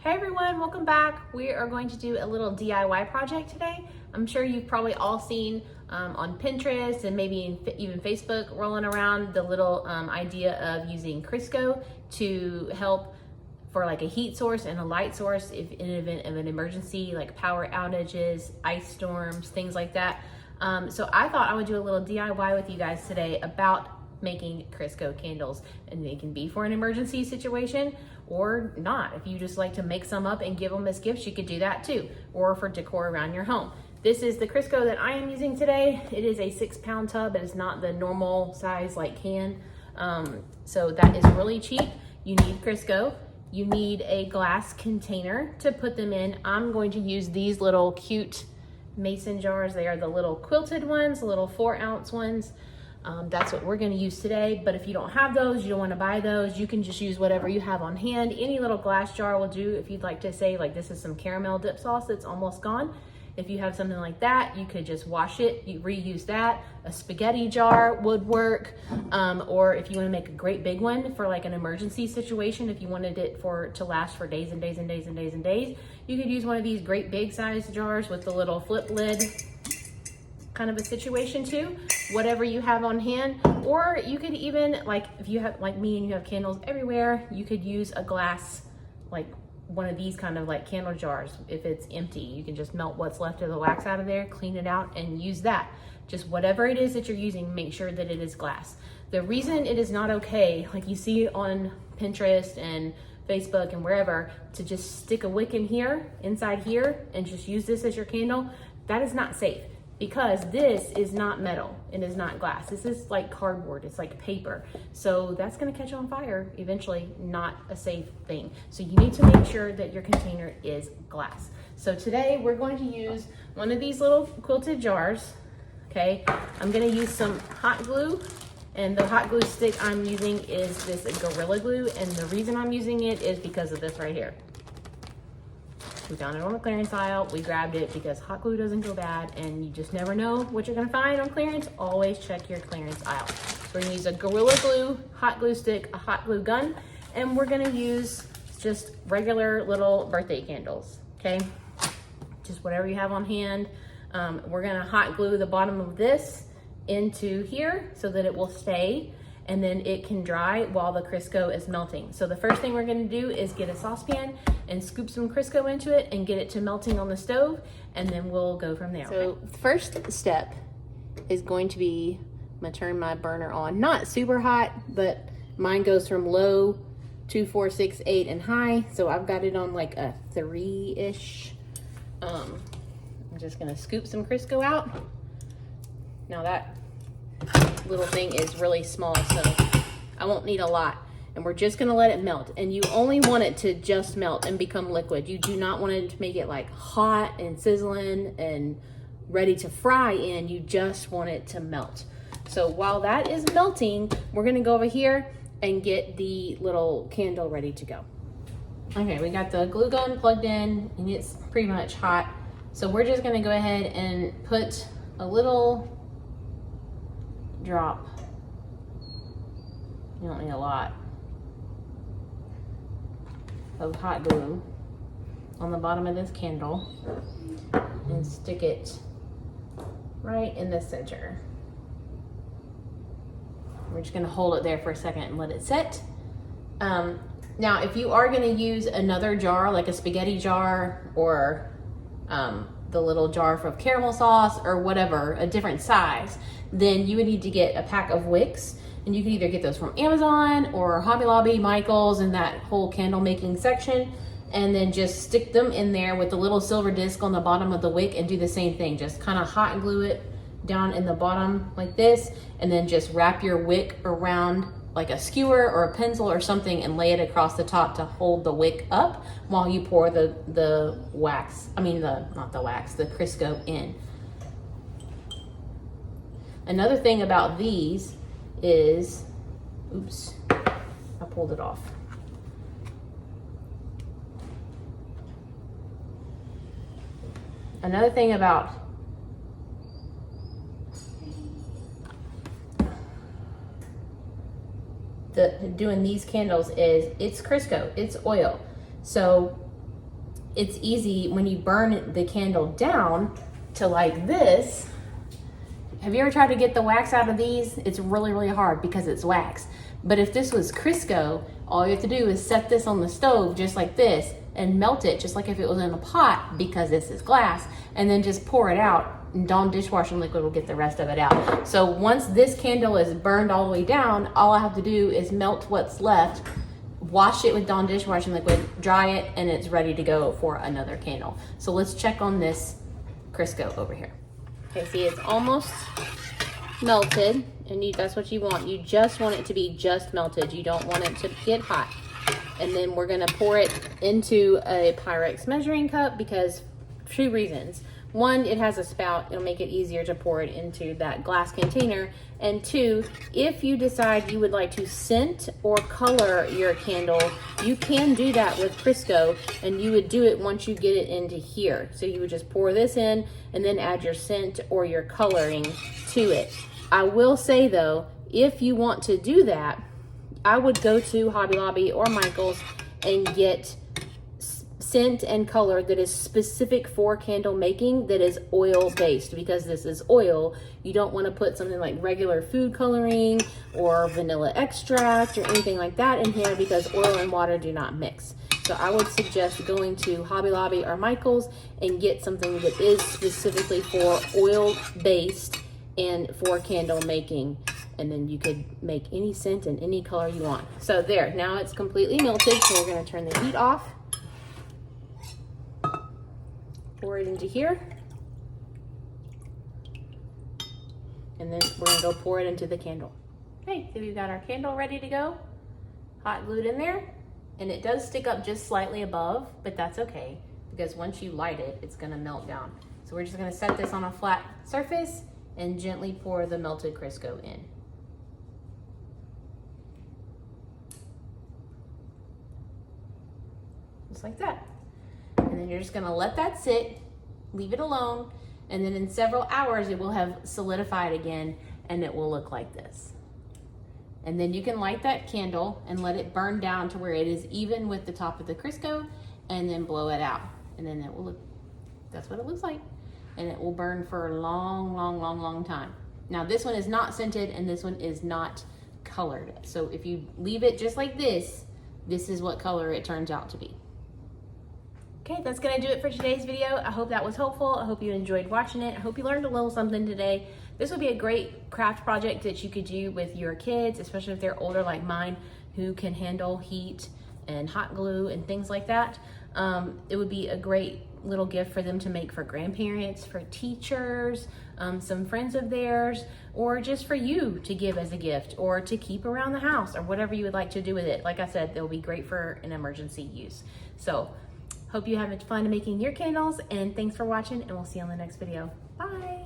Hey everyone, welcome back. We are going to do a little DIY project today. I'm sure you've probably all seen on Pinterest and maybe even Facebook rolling around the little idea of using Crisco to help for like a heat source and a light source if in an event of an emergency, like power outages, ice storms, things like that. So I thought I would do a little DIY with you guys today about making Crisco candles, and they can be for an emergency situation or not. If you just like to make some up and give them as gifts, you could do that too, or for decor around your home. This is the Crisco that I am using today. It is a 6-pound tub. It is not the normal size like can. So that is really cheap. You need Crisco. You need a glass container to put them in. I'm going to use these little cute mason jars. They are the little quilted ones, the little 4-ounce ones. That's what we're gonna use today, but if you don't have those, you don't wanna buy those, you can just use whatever you have on hand. Any little glass jar will do. If you'd like to say, like, this is some caramel dip sauce that's almost gone. If you have something like that, you could just wash it, you reuse that. A spaghetti jar would work, or if you wanna make a great big one for like an emergency situation, if you wanted it to last for days and days and days and days and days, you could use one of these great big size jars with the little flip lid kind of a situation too, whatever you have on hand. Or you could even, like, if you have, like me, and you have candles everywhere, you could use a glass, like one of these kind of like candle jars. If it's empty, you can just melt what's left of the wax out of there, clean it out, and use that. Just whatever it is that you're using, make sure that it is glass. The reason it is not okay, like you see on Pinterest and Facebook and wherever, to just stick a wick in here, inside here, and just use this as your candle, that is not safe. Because this is not metal, it is not glass. This is like cardboard, it's like paper. So that's gonna catch on fire eventually, not a safe thing. So you need to make sure that your container is glass. So today we're going to use one of these little quilted jars, okay? I'm gonna use some hot glue, and the hot glue stick I'm using is this Gorilla Glue, and the reason I'm using it is because of this right here. We found it on the clearance aisle. We grabbed it because hot glue doesn't go bad, and you just never know what you're gonna find on clearance. Always check your clearance aisle. So we're gonna use a Gorilla Glue hot glue stick, a hot glue gun, and we're gonna use just regular little birthday candles, okay? Just whatever you have on hand. We're gonna hot glue the bottom of this into here so that it will stay, and then it can dry while the Crisco is melting. So the first thing we're gonna do is get a saucepan and scoop some Crisco into it and get it to melting on the stove, and then we'll go from there. So the first step is going to be, I'm gonna turn my burner on. Not super hot, but mine goes from low to 4, 6, 8 and high. So I've got it on like a 3-ish. I'm just gonna scoop some Crisco out. Now that little thing is really small, so I won't need a lot. And we're just gonna let it melt. And you only want it to just melt and become liquid. You do not want it to make it like hot and sizzling and ready to fry in. You just want it to melt. So while that is melting, we're gonna go over here and get the little candle ready to go. Okay, we got the glue gun plugged in and it's pretty much hot. So we're just gonna go ahead and put a little drop. You don't need a lot of hot glue on the bottom of this candle and stick it right in the center. We're just gonna hold it there for a second and let it set. Now, if you are gonna use another jar, like a spaghetti jar or the little jar for caramel sauce or whatever, a different size, then you would need to get a pack of wicks. And you can either get those from Amazon or Hobby Lobby, Michael's, and that whole candle making section, and then just stick them in there with the little silver disc on the bottom of the wick and do the same thing. Just kind of hot glue it down in the bottom like this, and then just wrap your wick around like a skewer or a pencil or something and lay it across the top to hold the wick up while you pour the wax, not the wax, the Crisco in. Another thing about these is, oops, I pulled it off. Another thing about doing these candles is it's Crisco, it's oil. So it's easy when you burn the candle down to like this. Have you ever tried to get the wax out of these? It's really, really hard because it's wax. But if this was Crisco, all you have to do is set this on the stove just like this and melt it just like if it was in a pot, because this is glass, and then just pour it out, and Dawn dishwashing liquid will get the rest of it out. So once this candle is burned all the way down, all I have to do is melt what's left, wash it with Dawn dishwashing liquid, dry it, and it's ready to go for another candle. So let's check on this Crisco over here. Okay, see, it's almost melted, and that's what you want. You just want it to be just melted. You don't want it to get hot. And then we're gonna pour it into a Pyrex measuring cup because 2 reasons. 1, it has a spout. It'll make it easier to pour it into that glass container. And 2, if you decide you would like to scent or color your candle, you can do that with Crisco, and you would do it once you get it into here. So you would just pour this in and then add your scent or your coloring to it. I will say though, if you want to do that, I would go to Hobby Lobby or Michael's and get scent and color that is specific for candle making, that is oil based, because this is oil. You don't want to put something like regular food coloring or vanilla extract or anything like that in here, because oil and water do not mix. So I would suggest going to Hobby Lobby or Michael's and get something that is specifically for oil based and for candle making, and then you could make any scent and any color you want. So there, now it's completely melted, so we're going to turn the heat off. Pour it into here, and then we're gonna go pour it into the candle. Okay, so we've got our candle ready to go, hot glued in there, and it does stick up just slightly above, but that's okay, because once you light it, it's gonna melt down. So we're just gonna set this on a flat surface and gently pour the melted Crisco in. Just like that. And then you're just gonna let that sit, leave it alone, and then in several hours it will have solidified again and it will look like this. And then you can light that candle and let it burn down to where it is even with the top of the Crisco, and then blow it out. And then it will look, that's what it looks like. And it will burn for a long, long, long, long time. Now this one is not scented and this one is not colored. So if you leave it just like this, this is what color it turns out to be. Okay, that's gonna do it for today's video. I hope that was helpful. I hope you enjoyed watching it. I hope you learned a little something today. This would be a great craft project that you could do with your kids, especially if they're older like mine, who can handle heat and hot glue and things like that. It would be a great little gift for them to make for grandparents, for teachers, some friends of theirs, or just for you to give as a gift or to keep around the house, or whatever you would like to do with it. Like I said, they'll be great for an emergency use. So hope you have fun making your candles, and thanks for watching, and we'll see you on the next video. Bye.